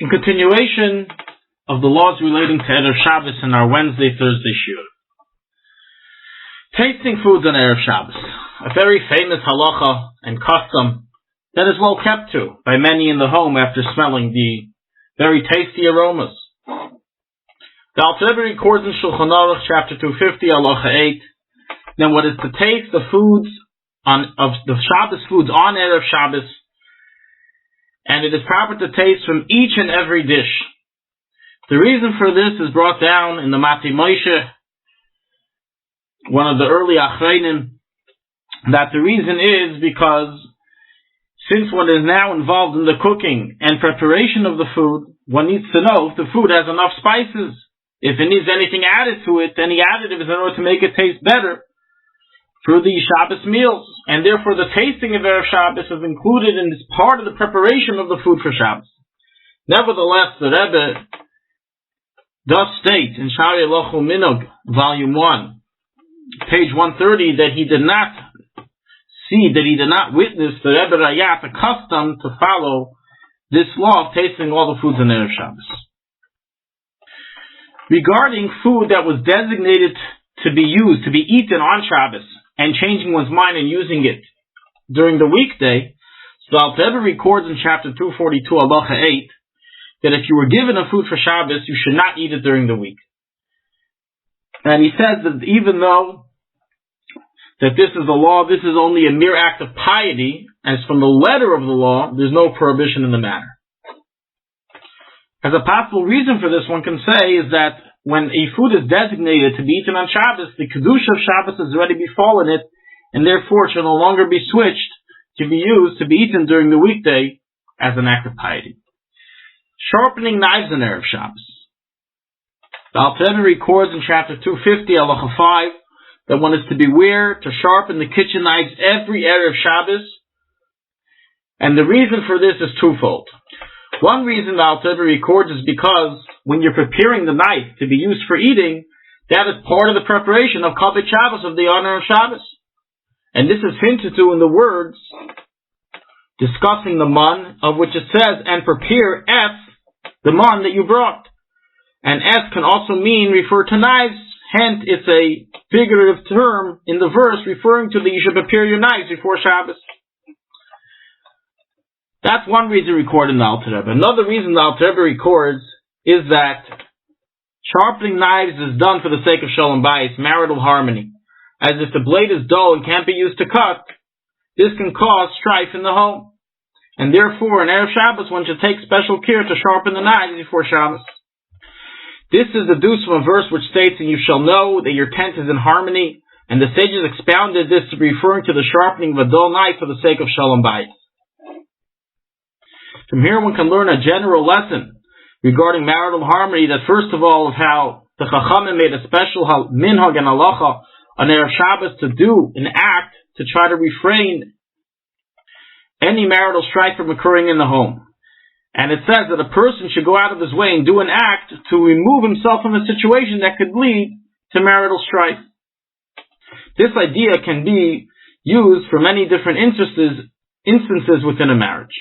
In continuation of the laws relating to Erev Shabbos in our Wednesday-Thursday shiur. Tasting foods on Erev Shabbos, a very famous halacha and custom that is well kept to by many in the home after smelling the very tasty aromas. The Alter Rebbe records in Shulchan Aruch, chapter 250, halacha 8, then what is to taste the foods of the Shabbos foods on Erev Shabbos, and it is proper to taste from each and every dish. The reason for this is brought down in the Mati Moshe, one of the early Achreinim, that the reason is because since one is now involved in the cooking and preparation of the food, one needs to know if the food has enough spices. If it needs anything added to it, any additives in order to make it taste better for the Shabbos meals. And therefore the tasting of Erev Shabbos is included in this part of the preparation of the food for Shabbos. Nevertheless, the Rebbe does state in Shari Elochu Minog, volume 1, page 130, that he did not witness the Rebbe Rayat accustomed to follow this law of tasting all the foods in Erev Shabbos. Regarding food that was designated to be eaten on Shabbos, and changing one's mind and using it during the weekday, so the Alter Rebbe records in chapter 242, halacha 8, that if you were given a food for Shabbos, you should not eat it during the week. And he says that even though that this is a law, this is only a mere act of piety, as from the letter of the law, there's no prohibition in the matter. As a possible reason for this, one can say is that when a food is designated to be eaten on Shabbos, the Kedusha of Shabbos has already befallen it, and therefore it shall no longer be switched to be used to be eaten during the weekday as an act of piety. Sharpening knives on Erev Shabbos. The Alter Rebbe records in chapter 250, halacha 5, that one is to beware to sharpen the kitchen knives every Erev Shabbos, and the reason for this is twofold. One reason the Alter Rebbe records is because when you're preparing the knife to be used for eating, that is part of the preparation of Kabbat Shabbos, of the honor of Shabbos. And this is hinted to in the words discussing the man, of which it says, and prepare the man that you brought. And can also refer to knives, hence it's a figurative term in the verse referring to that you should prepare your knives before Shabbos. That's one reason recorded in the Alter Rebbe. Another reason the Alter Rebbe records is that sharpening knives is done for the sake of Shalom Bayis, marital harmony. As if the blade is dull and can't be used to cut, this can cause strife in the home. And therefore, in Erev Shabbos, one should take special care to sharpen the knives before Shabbos. This is deduced from a verse which states, and you shall know that your tent is in harmony, and the sages expounded this to be referring to the sharpening of a dull knife for the sake of Shalom Bayis. From here one can learn a general lesson regarding marital harmony, that first of all of how the Chachamim made a special minhag and halacha on Erev Shabbos to do an act to try to refrain any marital strife from occurring in the home. And it says that a person should go out of his way and do an act to remove himself from a situation that could lead to marital strife. This idea can be used for many different instances within a marriage.